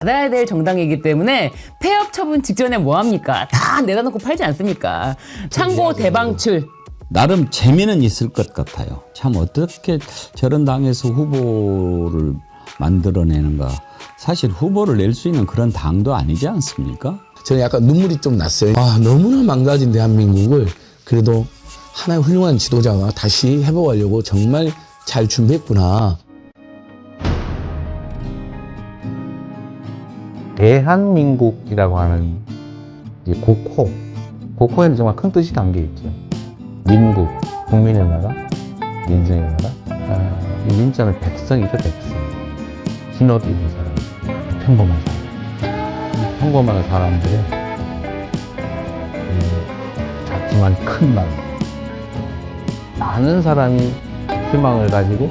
받아야 될 정당이기 때문에 폐업 처분 직전에 뭐합니까? 다 내다 놓고 팔지 않습니까? 창고 대방출. 나름 재미는 있을 것 같아요. 참 어떻게 저런 당에서 후보를 만들어내는가. 사실 후보를 낼 수 있는 그런 당도 아니지 않습니까? 저는 약간 눈물이 좀 났어요. 아, 너무나 망가진 대한민국을 그래도 하나의 훌륭한 지도자가 다시 회복하려고 정말 잘 준비했구나. 대한민국이라고 하는 이제 고코에는 정말 큰 뜻이 담겨 있죠. 민국, 국민의 나라, 민정의 나라. 이 민자는 백성이죠, 백성. 흰옷 입은 사람, 평범한 사람. 평범한 사람들의 작지만 큰 마음. 많은 사람이 희망을 가지고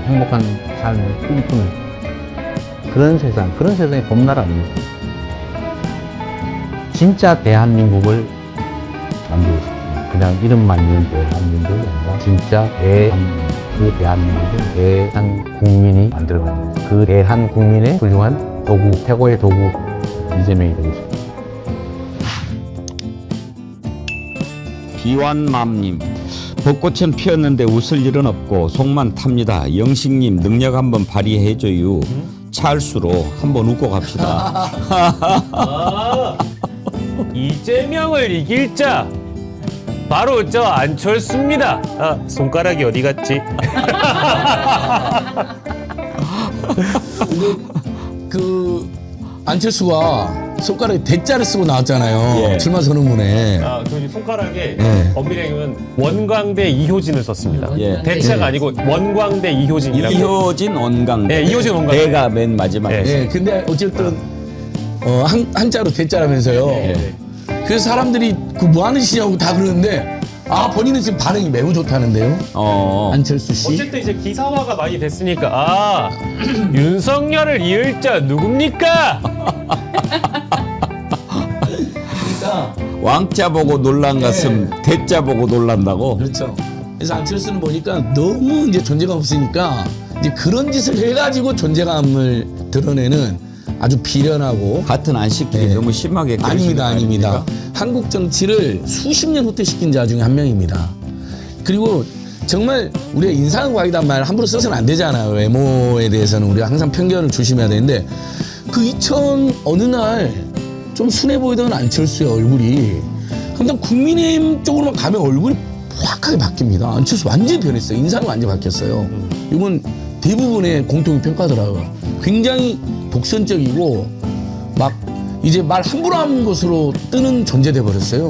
행복한 삶을 꿈꾸는 그런 세상의 봄나라입니다. 진짜 대한민국을 만들고 싶습니다. 그냥 이름만 있는 대한민국이 아니라 진짜 그 대한민국을 대한국민이 만들어가는 그 대한국민의 훌륭한 도구, 최고의 도구 이재명이 되고 싶습니다. 비완맘님, 벚꽃은 피었는데 웃을 일은 없고 속만 탑니다. 영식님 능력 한번 발휘해줘요. 찰수로 한번 웃고 갑시다. 이재명을 이길 자 바로 저 안철수입니다. 아, 손가락이 어디 갔지? 그 안철수가 손가락에 대자를 쓰고 나왔잖아요. 예. 출마 선언문에. 아, 그 손가락에 네. 엄밀하면 원광대 이효진을 썼습니다. 예. 대체가 아니고 원광대 이효진이라고. 이효진 원광대. 네, 이효진 원광대. 대가 맨 마지막에. 네. 예, 근데 어쨌든 한자로 대자라면서요. 네. 그래서 사람들이 그 뭐 하는 시냐고 다 그러는데 아, 본인은 지금 반응이 매우 좋다는데요. 안철수 씨. 어쨌든 이제 기사화가 많이 됐으니까 아, 윤석열을 이을 자 누굽니까? 그러니까 왕자 보고 놀란 것은 대자 보고 놀란다고. 그렇죠. 그래서 안철수는 보니까 너무 이제 존재감 없으니까 이제 그런 짓을 해가지고 존재감을 드러내는 아주 비련하고 같은 안식들이 네. 너무 심하게 아닙니다, 그러시는 거 아닙니다. 한국 정치를 수십 년 후퇴시킨 자 중에 한 명입니다. 그리고 정말 우리가 인상과학이란 말 함부로 써서는 안 되잖아요. 외모에 대해서는 우리가 항상 편견을 조심해야 되는데 그 2000 어느 날 좀 순해 보이던 안철수의 얼굴이 근데 국민의힘 쪽으로만 가면 얼굴이 확하게 바뀝니다. 안철수 완전히 변했어요. 인상이 완전히 바뀌었어요. 이건 대부분의 공통 평가더라고요. 굉장히 독선적이고 막 이제 말 함부로 하는 것으로 뜨는 존재돼 버렸어요.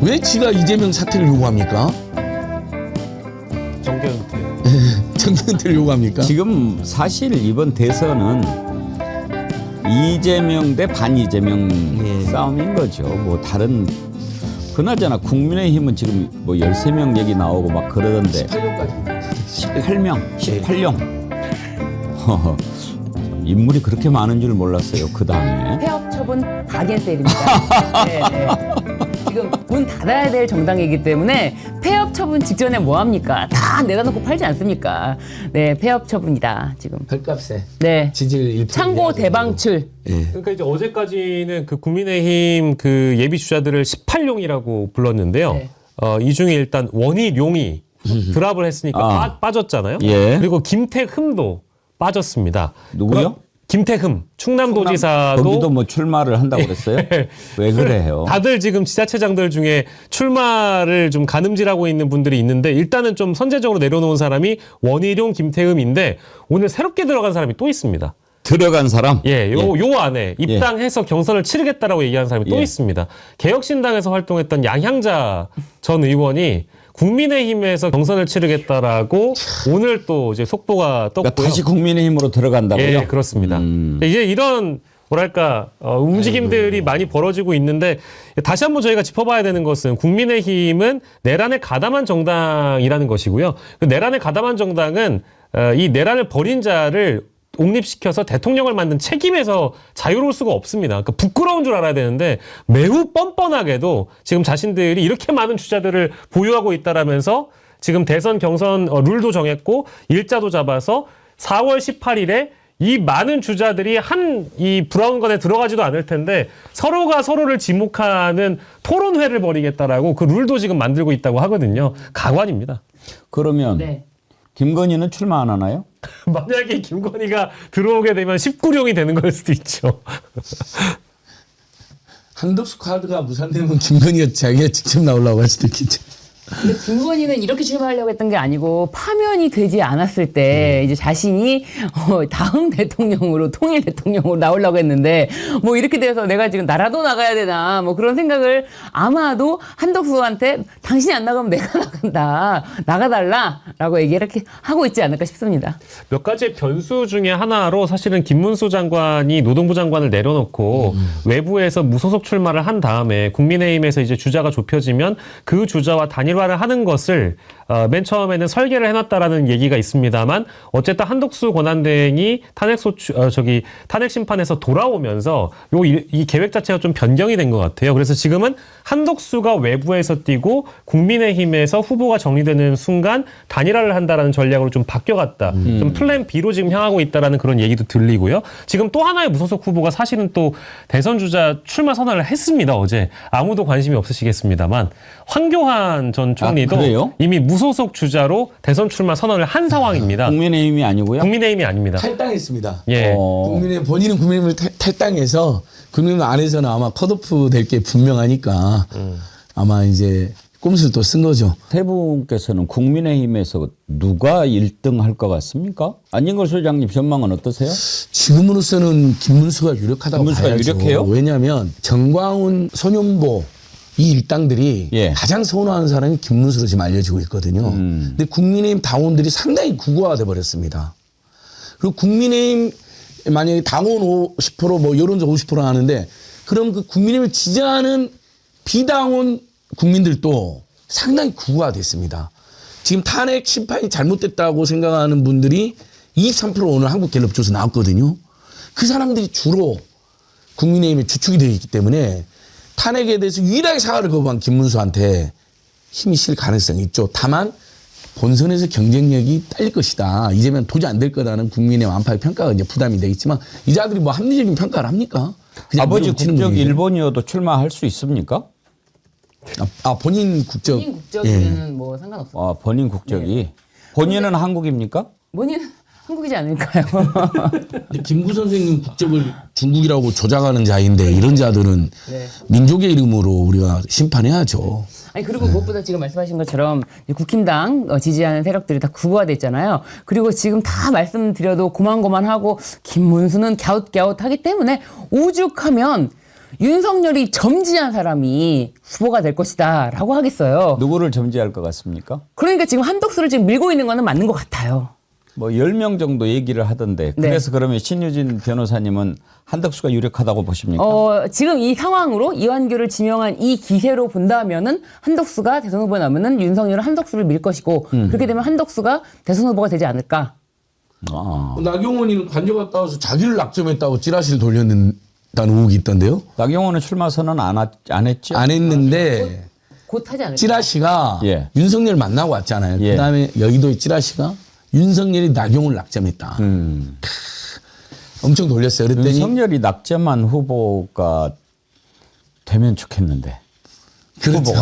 왜 지가 이재명 사퇴를 요구합니까? 정계은퇴. 정권퇴를 요구합니까? 지금 사실 이번 대선은 이재명 대 반이재명 싸움인 거죠. 뭐 다른 그나저나 국민의힘은 지금 뭐 13명 얘기 나오고 막 그러던데 18년까지 18명 인물이 그렇게 많은 줄 몰랐어요. 그 당에. 폐업 처분 박앤셀입니다. 네, 네. 지금 문 닫아야 될 정당이기 때문에 폐업 처분 직전에 뭐합니까? 다 내다 놓고 팔지 않습니까? 네, 폐업 처분이다 지금. 헐값에 네, 지지율 1%. 창고 대방출. 그러니까 이제 어제까지는 그 국민의힘 그 예비 주자들을 18용이라고 불렀는데요. 네. 이 중에 일단 원희룡이 드랍을 했으니까 빠졌잖아요. 예. 그리고 김태흠도 빠졌습니다. 누구요? 그럼 김태흠 충남도지사도 거기도 뭐 출마를 한다고 그랬어요? 왜 그래요? 다들 지금 지자체장들 중에 출마를 좀 가늠질하고 있는 분들이 있는데 일단은 좀 선제적으로 내려놓은 사람이 원희룡, 김태흠인데 오늘 새롭게 들어간 사람이 또 있습니다. 들어간 사람? 예, 요 안에 입당해서 경선을 치르겠다라고 얘기한 사람이 또 예. 있습니다. 개혁신당에서 활동했던 양향자 전 의원이 국민의힘에서 경선을 치르겠다라고 오늘 또 이제 속보가 떴고요. 그러니까 다시 국민의힘으로 들어간다고요? 예, 그렇습니다. 이제 이런 뭐랄까 움직임들이 많이 벌어지고 있는데 다시 한번 저희가 짚어봐야 되는 것은 국민의힘은 내란에 가담한 정당이라는 것이고요. 그 내란에 가담한 정당은 이 내란을 벌인 자를 옹립시켜서 대통령을 만든 책임에서 자유로울 수가 없습니다. 그러니까 부끄러운 줄 알아야 되는데 매우 뻔뻔하게도 지금 자신들이 이렇게 많은 주자들을 보유하고 있다라면서 지금 대선 경선 룰도 정했고 일자도 잡아서 4월 18일에 이 많은 주자들이 이 브라운관에 들어가지도 않을 텐데 서로가 서로를 지목하는 토론회를 벌이겠다라고 그 룰도 지금 만들고 있다고 하거든요. 가관입니다. 그러면 네. 김건희는 출마 안 하나요? 만약에 김건희가 들어오게 되면 19룡이 되는 걸 수도 있죠. 한덕수 카드가 무산되면 김건희가 자기가 직접 나오려고 할 수도 있겠죠. 근데 김건희는 이렇게 출마하려고 했던 게 아니고 파면이 되지 않았을 때 이제 자신이 다음 대통령으로 통일 대통령으로 나오려고 했는데 뭐 이렇게 돼서 내가 지금 나라도 나가야 되나 뭐 그런 생각을 아마도 한덕수한테 당신이 안 나가면 내가 나간다 나가달라라고 얘기를 이렇게 하고 있지 않을까 싶습니다. 몇 가지 변수 중에 하나로 사실은 김문수 장관이 노동부 장관을 내려놓고 외부에서 무소속 출마를 한 다음에 국민의힘에서 이제 주자가 좁혀지면 그 주자와 단일화를 하는 것을 맨 처음에는 설계를 해놨다라는 얘기가 있습니다만 어쨌든 한덕수 권한대행이 탄핵 심판에서 돌아오면서 이 계획 자체가 좀 변경이 된 것 같아요. 그래서 지금은 한덕수가 외부에서 뛰고 국민의힘에서 후보가 정리되는 순간 단일화를 한다라는 전략으로 좀 바뀌어갔다. 좀 플랜 B로 지금 향하고 있다라는 그런 얘기도 들리고요. 지금 또 하나의 무소속 후보가 사실은 또 대선 주자 출마 선언을 했습니다. 어제 아무도 관심이 없으시겠습니다만 황교안 전 총리도 그래요? 이미 무소속 주자로 대선 출마 선언을 한 상황입니다. 국민의힘이 아니고요? 국민의힘이 아닙니다. 탈당했습니다. 예. 본인은 국민의힘을 탈당해서 국민의힘 안에서는 아마 컷오프 될 게 분명하니까 아마 이제 꼼수를 또 쓴 거죠. 세 분께서는 국민의힘에서 누가 1등 할 것 같습니까? 안진걸 소장님 전망은 어떠세요? 지금으로서는 김문수가 유력하다고 김문수가 봐야죠. 유력해요? 왜냐하면 정광훈, 손윤보 이 일당들이 예. 가장 선호하는 사람이 김문수로 지금 알려지고 있거든요. 근데 국민의힘 당원들이 상당히 국어화돼 버렸습니다. 그리고 국민의힘 만약에 당원 50% 뭐 여론조 50% 하는데 그럼 그 국민의힘을 지지하는 비당원 국민들도 상당히 국어화됐습니다. 지금 탄핵 심판이 잘못됐다고 생각하는 분들이 23% 오늘 한국갤럽조사 나왔거든요. 그 사람들이 주로 국민의힘의 주축이 되어 있기 때문에 탄핵에 대해서 유일하게 사과를 거부한 김문수한테 힘이 실 가능성이 있죠. 다만 본선에서 경쟁력이 딸릴 것이다. 이제면 도저히 안 될 거라는 국민의 완파의 평가가 이제 부담이 되겠지만 이 자들이 뭐 합리적인 평가를 합니까? 그냥 아버지 밀어붙이는 국적 분이에요. 일본이어도 출마할 수 있습니까? 본인 국적. 본인 국적이면 뭐 상관없어요. 본인 국적이. 본인은 한국입니까? 본인은 한국이지 않을까요? 김구 선생님 국적을 중국이라고 조작하는 자인데 이런 자들은 네. 민족의 이름으로 우리가 심판해야죠. 아니 그리고 무엇보다 지금 말씀하신 것처럼 국힘당 지지하는 세력들이 다 구화됐잖아요. 그리고 지금 다 말씀드려도 고만고만하고 김문수는 갸웃갸웃하기 때문에 오죽하면 윤석열이 점지한 사람이 후보가 될 것이다라고 하겠어요. 누구를 점지할 것 같습니까? 그러니까 지금 한덕수를 지금 밀고 있는 거는 맞는 것 같아요. 뭐 10명 정도 얘기를 하던데 네. 그래서 그러면 신유진 변호사님은 한덕수가 유력하다고 보십니까? 지금 이 상황으로 이완규를 지명한 이 기세로 본다면은 한덕수가 대선 후보에 나오면은 윤석열은 한덕수를 밀 것이고 그렇게 되면 한덕수가 대선 후보가 되지 않을까. 나경원이는 관저 갔다 와서 자기를 낙점했다고 찌라시를 돌렸다는 의혹이 있던데요. 나경원은 출마 선언 안 했죠? 안 했는데 곧 하지 않을까. 찌라시가 예. 윤석열 만나고 왔잖아요. 예. 그다음에 여의도의 찌라시가 윤석열이 나경원을 낙점했다. 엄청 돌렸어요. 그랬더니 윤석열이 낙점한 후보가 되면 좋겠는데. 그렇죠.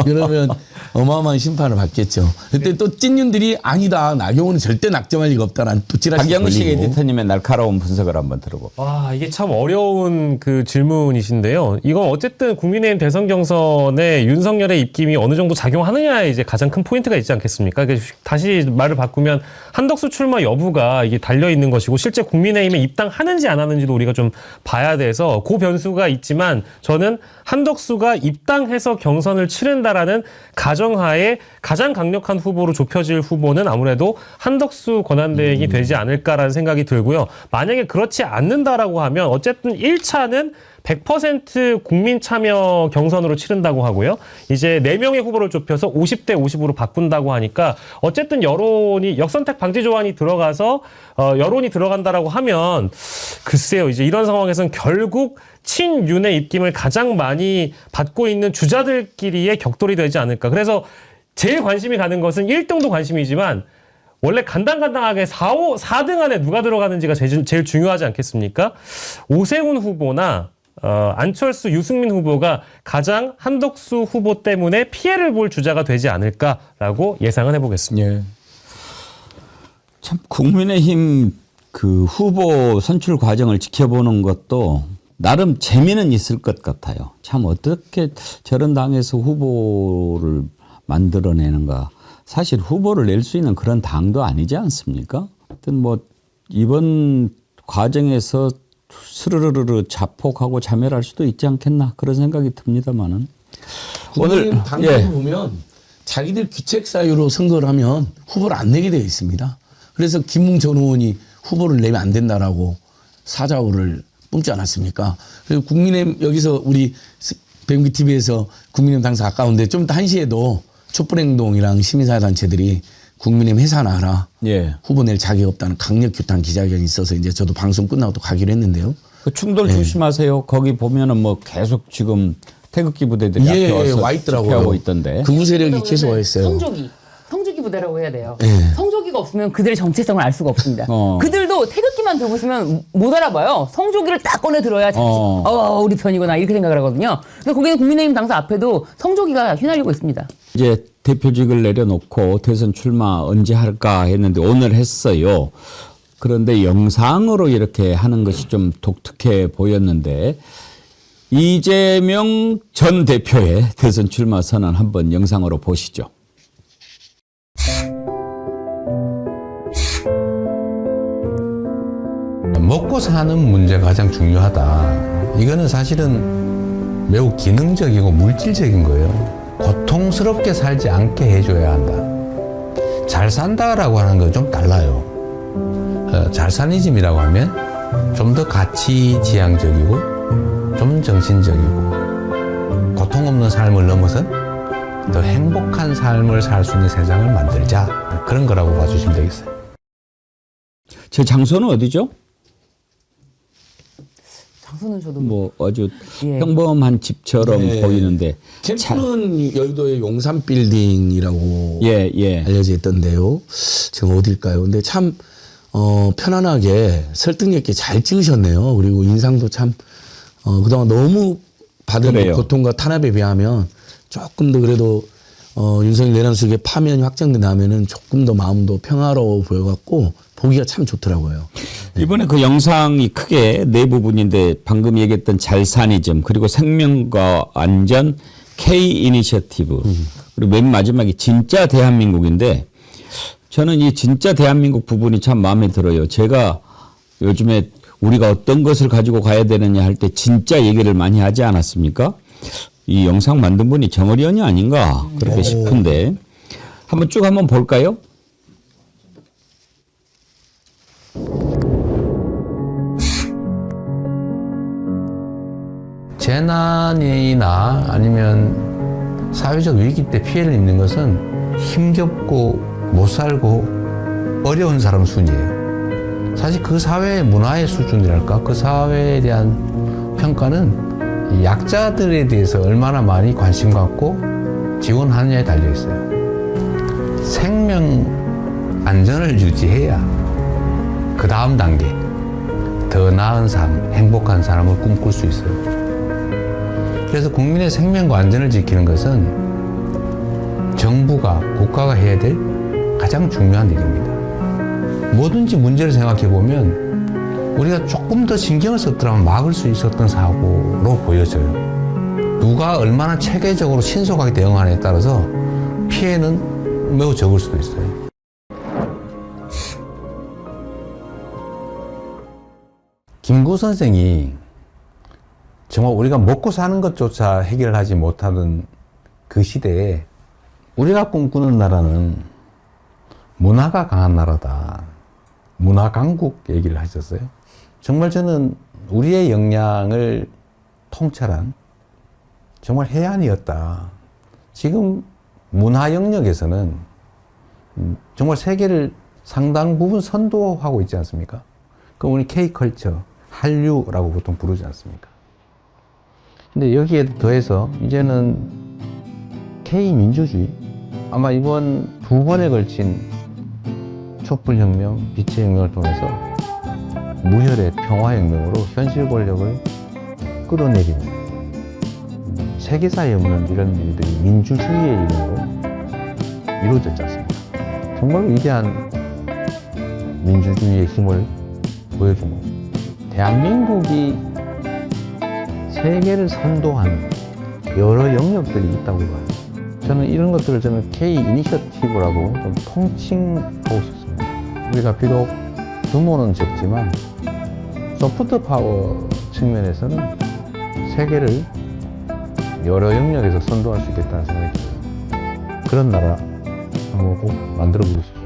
그러면 어마어마한 심판을 받겠죠. 그때 또 찐윤들이 아니다. 나경원은 절대 낙점할 리가 없다라는 또 찌라시 박영식 돌리고. 에디터님의 날카로운 분석을 한번 들어볼게요. 와, 이게 참 어려운 그 질문이신데요. 이건 어쨌든 국민의힘 대선 경선에 윤석열의 입김이 어느 정도 작용하느냐에 이제 가장 큰 포인트가 있지 않겠습니까? 다시 말을 바꾸면 한덕수 출마 여부가 이게 달려 있는 것이고 실제 국민의힘에 입당하는지 안 하는지도 우리가 좀 봐야 돼서 그 변수가 있지만 저는 한덕수가 입당해서 경선을 치른다라는 가정하에 가장 강력한 후보로 좁혀질 후보는 아무래도 한덕수 권한대행이 되지 않을까라는 생각이 들고요. 만약에 그렇지 않는다라고 하면 어쨌든 1차는 100% 국민 참여 경선으로 치른다고 하고요. 이제 4명의 후보를 좁혀서 50대 50으로 바꾼다고 하니까 어쨌든 여론이 역선택 방지 조항이 들어가서 여론이 들어간다라고 하면 글쎄요. 이제 이런 상황에서는 결국 친윤의 입김을 가장 많이 받고 있는 주자들끼리의 격돌이 되지 않을까. 그래서 제일 관심이 가는 것은 1등도 관심이지만 원래 간당간당하게 4등 안에 누가 들어가는지가 제일 중요하지 않겠습니까? 오세훈 후보나 안철수, 유승민 후보가 가장 한덕수 후보 때문에 피해를 볼 주자가 되지 않을까라고 예상을 해보겠습니다. 예. 참 국민의힘 그 후보 선출 과정을 지켜보는 것도 나름 재미는 있을 것 같아요. 참 어떻게 저런 당에서 후보를 만들어내는가. 사실 후보를 낼 수 있는 그런 당도 아니지 않습니까? 하여튼 뭐 이번 과정에서 스르르르 자폭하고 자멸할 수도 있지 않겠나 그런 생각이 듭니다만은 오늘 당도 예. 보면 자기들 귀책 사유로 선거를 하면 후보를 안 내게 되어 있습니다. 그래서 김웅 전 의원이 후보를 내면 안 된다라고 사자호를 뿜지 않았습니까? 그리고 국민의힘 여기서 우리 백미 TV에서 국민의힘 당사 가까운데 좀 이따 1시에도 촛불행동이랑 시민사회단체들이 국민의힘 해산하라. 예. 후보 낼 자격 없다는 강력 규탄 기자회견이 있어서 이제 저도 방송 끝나고 또 가기로 했는데요. 그 충돌 조심하세요. 거기 보면은 뭐 계속 지금 태극기 부대들이 앞에 와서 와 있더라고요. 집회하고 있던데. 극우 세력이 계속 와 있어요. 성조기 부대라고 해야 돼요. 네. 성조기가 없으면 그들의 정체성을 알 수가 없습니다. 어. 그들도 태극기만 들고 있으면 못 알아봐요. 성조기를 딱 꺼내 들어야 우리 편이구나 이렇게 생각을 하거든요. 근데 거기는 국민의힘 당사 앞에도 성조기가 휘날리고 있습니다. 이제 대표직을 내려놓고 대선 출마 언제 할까 했는데 오늘 했어요. 그런데 영상으로 이렇게 하는 것이 좀 독특해 보였는데 이재명 전 대표의 대선 출마 선언 한번 영상으로 보시죠. 먹고 사는 문제가 가장 중요하다. 이거는 사실은 매우 기능적이고 물질적인 거예요. 고통스럽게 살지 않게 해줘야 한다. 잘 산다라고 하는 건 좀 달라요. 잘사니즘이라고 하면 좀 더 가치지향적이고 좀 정신적이고 고통 없는 삶을 넘어선 더 행복한 삶을 살 수 있는 세상을 만들자. 그런 거라고 봐주시면 되겠어요. 제 장소는 어디죠? 장소는 저도 뭐 아주 예. 평범한 집처럼 네. 보이는데 캠프는 여의도의 용산 빌딩이라고 예. 알려져 있던데요. 지금 어딜까요? 근데 참 편안하게 설득력 있게 잘 찍으셨네요. 그리고 인상도 참 그동안 너무 받은 그래요. 고통과 탄압에 비하면 조금 더 그래도 윤석열 내란수계 파면이 확정된다면은 조금 더 마음도 평화로워 보여갖고 보기가 참 좋더라고요. 이번에 그 영상이 크게 네 부분인데 방금 얘기했던 잘사니즘 그리고 생명과 안전 K 이니셔티브 그리고 맨 마지막이 진짜 대한민국인데 저는 이 진짜 대한민국 부분이 참 마음에 들어요. 제가 요즘에 우리가 어떤 것을 가지고 가야 되느냐 할 때 진짜 얘기를 많이 하지 않았습니까? 이 영상 만든 분이 정어리언이 아닌가 그렇게 싶은데 한번 쭉 한번 볼까요? 재난이나 아니면 사회적 위기 때 피해를 입는 것은 힘겹고 못 살고 어려운 사람 순이에요. 사실 그 사회의 문화의 수준이랄까 그 사회에 대한 평가는 이 약자들에 대해서 얼마나 많이 관심 갖고 지원하느냐에 달려 있어요. 생명 안전을 유지해야 그 다음 단계 더 나은 삶, 행복한 삶을 꿈꿀 수 있어요. 그래서 국민의 생명과 안전을 지키는 것은 정부가, 국가가 해야 될 가장 중요한 일입니다. 뭐든지 문제를 생각해 보면 우리가 조금 더 신경을 썼더라면 막을 수 있었던 사고로 보여져요. 누가 얼마나 체계적으로 신속하게 대응하느냐에 따라서 피해는 매우 적을 수도 있어요. 김구 선생이 정말 우리가 먹고 사는 것조차 해결하지 못하던 그 시대에 우리가 꿈꾸는 나라는 문화가 강한 나라다. 문화 강국 얘기를 하셨어요. 정말 저는 우리의 역량을 통찰한 정말 해안이었다. 지금 문화 영역에서는 정말 세계를 상당 부분 선도하고 있지 않습니까? 그럼 우리 K컬처, 한류라고 보통 부르지 않습니까? 근데 여기에 더해서 이제는 K민주주의, 아마 이번 두 번에 걸친 촛불혁명, 빛의 혁명을 통해서 무혈의 평화혁명으로 현실 권력을 끌어내리는 세계사에 없는 이런 일들이 민주주의의 이름으로 이루어졌지 않습니까? 정말 위대한 민주주의의 힘을 보여주는 대한민국이 세계를 선도하는 여러 영역들이 있다고 봐요. 저는 이런 것들을 K 이니셔티브라고 좀 통칭하고 싶습니다. 우리가 비록 규모는 적지만 소프트 파워 측면에서는 세계를 여러 영역에서 선도할 수 있겠다는 생각이 들어요. 그런 나라 한번 꼭 만들어보고 싶어요.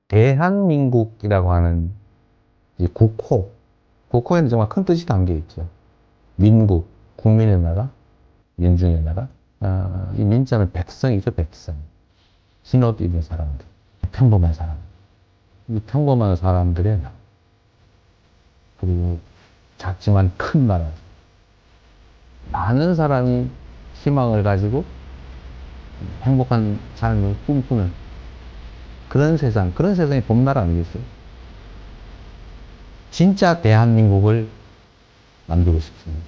대한민국이라고 하는 이 국호에는 정말 큰 뜻이 담겨 있죠. 민국, 국민의 나라, 민중의 나라. 이 민자는 백성이죠, 백성. 신업 있는 사람들, 평범한 사람. 이 평범한 사람들의 나라. 그리고 작지만 큰 나라. 많은 사람이 희망을 가지고 행복한 삶을 꿈꾸는 그런 세상이 봄나라 아니겠어요? 진짜 대한민국을 만들고 싶습니다.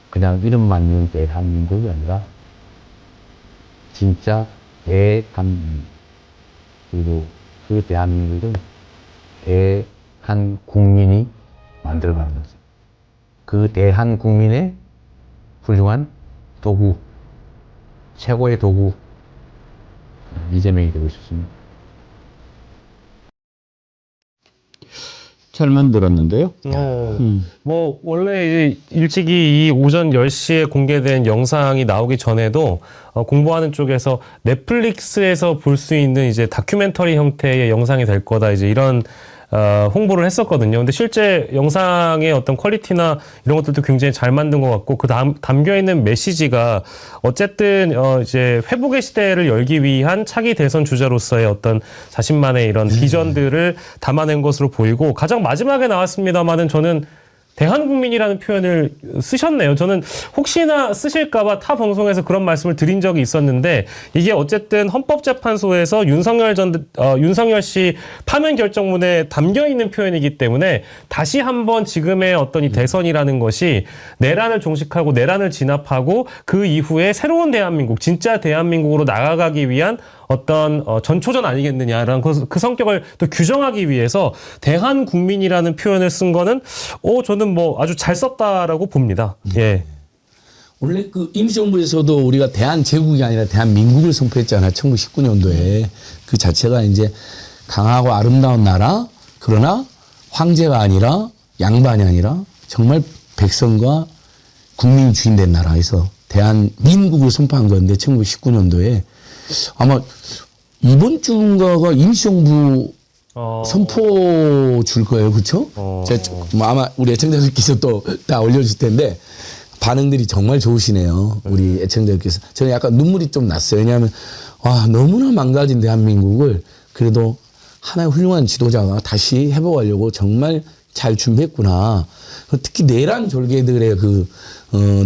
그냥 이름만 있는 대한민국이 아니라 진짜 대한민국. 그리고 그 대한민국은 대한국민이 만들어가는 거죠. 그 대한국민의 훌륭한 도구, 최고의 도구, 이재명이 되고 싶습니다. 잘 만들었는데요. 뭐 원래 이제 일찍이 이 오전 10시에 공개된 영상이 나오기 전에도 공부하는 쪽에서 넷플릭스에서 볼 수 있는 이제 다큐멘터리 형태의 영상이 될 거다 이제 이런 홍보를 했었거든요. 근데 실제 영상의 어떤 퀄리티나 이런 것들도 굉장히 잘 만든 것 같고 그 다음 담겨 있는 메시지가 어쨌든 이제 회복의 시대를 열기 위한 차기 대선 주자로서의 어떤 자신만의 이런 비전들을 담아낸 것으로 보이고 가장 마지막에 나왔습니다만은 저는 대한국민이라는 표현을 쓰셨네요. 저는 혹시나 쓰실까봐 타 방송에서 그런 말씀을 드린 적이 있었는데 이게 어쨌든 헌법재판소에서 윤석열 씨 파면 결정문에 담겨 있는 표현이기 때문에 다시 한번 지금의 어떤 이 대선이라는 것이 내란을 종식하고 내란을 진압하고 그 이후에 새로운 대한민국, 진짜 대한민국으로 나아가기 위한 어떤 전초전 아니겠느냐라는 그 성격을 또 규정하기 위해서 대한국민이라는 표현을 쓴 거는 저는 뭐 아주 잘 썼다라고 봅니다. 예. 원래 그 임시정부에서도 우리가 대한제국이 아니라 대한민국을 선포했잖아요. 1919년도에. 그 자체가 이제 강하고 아름다운 나라, 그러나 황제가 아니라 양반이 아니라 정말 백성과 국민이 주인된 나라에서 대한민국을 선포한 건데 1919년도에 아마 이번 주인가가 임시정부 선포 줄 거예요. 그렇죠? 아마 우리 애청자들께서 또 다 올려줄 텐데 반응들이 정말 좋으시네요. 우리 애청자들께서. 저는 약간 눈물이 좀 났어요. 왜냐하면 너무나 망가진 대한민국을 그래도 하나의 훌륭한 지도자가 다시 회복하려고 정말 잘 준비했구나. 특히 내란 졸개들의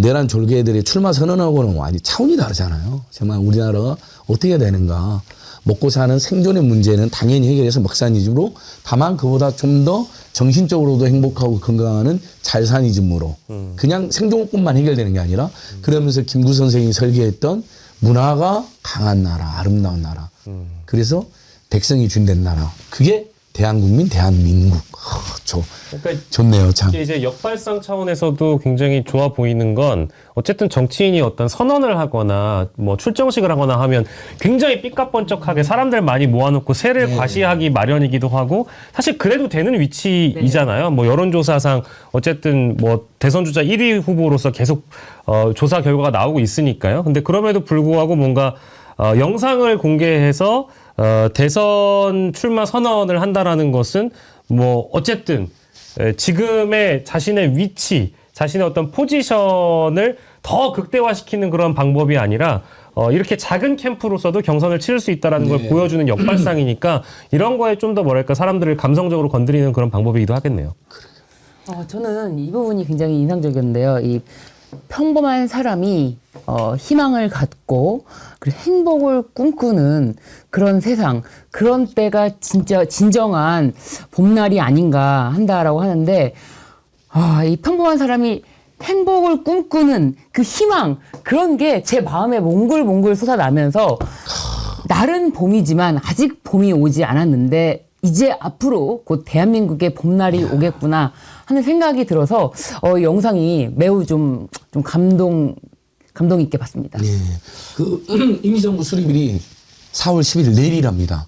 내란 졸개들의 출마 선언하고는 완전히 차원이 다르잖아요. 정말 우리나라가 어떻게 해야 되는가. 먹고 사는 생존의 문제는 당연히 해결해서 먹사니즘으로 다만 그보다 좀 더 정신적으로도 행복하고 건강하는 잘사니즘으로 그냥 생존권만 해결되는 게 아니라 그러면서 김구 선생이 설계했던 문화가 강한 나라, 아름다운 나라. 그래서 백성이 준된 나라. 그게 대한국민, 대한민국. 그러니까 좋네요, 참. 이제 역발상 차원에서도 굉장히 좋아 보이는 건 어쨌든 정치인이 어떤 선언을 하거나 뭐 출정식을 하거나 하면 굉장히 삐까뻔쩍하게 사람들 많이 모아놓고 세를 과시하기 마련이기도 하고 사실 그래도 되는 위치이잖아요. 뭐 여론조사상 어쨌든 뭐 대선 주자 1위 후보로서 계속 조사 결과가 나오고 있으니까요. 근데 그럼에도 불구하고 뭔가 영상을 공개해서 대선 출마 선언을 한다라는 것은 뭐 어쨌든 지금의 자신의 위치, 자신의 어떤 포지션을 더 극대화시키는 그런 방법이 아니라 이렇게 작은 캠프로서도 경선을 치를 수 있다라는 걸 보여주는 역발상이니까 이런 거에 좀 더 뭐랄까 사람들을 감성적으로 건드리는 그런 방법이기도 하겠네요. 저는 이 부분이 굉장히 인상적이었는데요. 평범한 사람이 희망을 갖고 그리고 행복을 꿈꾸는 그런 세상, 그런 때가 진짜 진정한 봄날이 아닌가 한다라고 하는데, 이 평범한 사람이 행복을 꿈꾸는 그 희망, 그런 게 제 마음에 몽글몽글 솟아나면서 날은 봄이지만 아직 봄이 오지 않았는데 이제 앞으로 곧 대한민국의 봄날이 오겠구나 하는 생각이 들어서 영상이 매우 좀 감동 있게 봤습니다. 예. 그 임시정부 수립일이 4월 11일 내일이랍니다.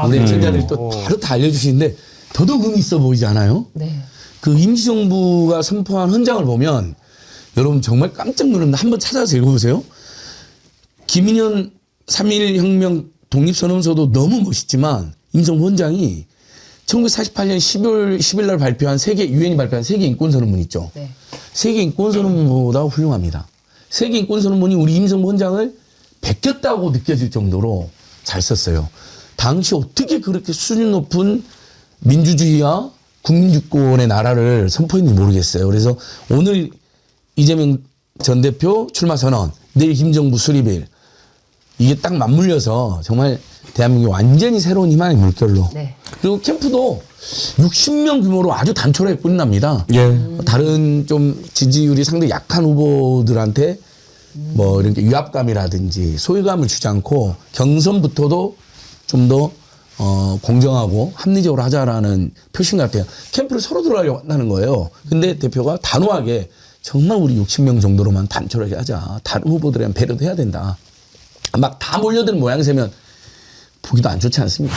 우리 애청자들이 또 바로 다 알려주시는데 더더욱 의미 있어 보이지 않아요? 네. 그 임시정부가 선포한 헌장을 보면 여러분 정말 깜짝 놀랍니다. 한번 찾아서 읽어보세요. 김인현 3.1 혁명 독립선언서도 너무 멋있지만 임시정부 헌장이 1948년 12월 10일 날 발표한 유엔이 발표한 세계 인권선언문 있죠. 네. 세계 인권선언문보다 훌륭합니다. 세계 인권선언문이 우리 임시정부 헌장을 베꼈다고 느껴질 정도로 잘 썼어요. 당시 어떻게 그렇게 수준 높은 민주주의와 국민주권의 나라를 선포했는지 모르겠어요. 그래서 오늘 이재명 전 대표 출마 선언, 내일 임시정부 수립일, 이게 딱 맞물려서 정말 대한민국이 완전히 새로운 희망의 물결로. 네. 그리고 캠프도 60명 규모로 아주 단촐하게 꾸린답니다. 예. 다른 좀 지지율이 상당히 약한 후보들한테 뭐 이렇게 위압감이라든지 소외감을 주지 않고 경선부터도 좀 더 공정하고 합리적으로 하자라는 표신 같아요. 캠프를 서로 들어가려고 한다는 거예요. 근데 대표가 단호하게 정말 우리 60명 정도로만 단촐하게 하자. 다른 후보들에는 배려도 해야 된다. 막 다 몰려드는 모양새면 보기도 안 좋지 않습니까?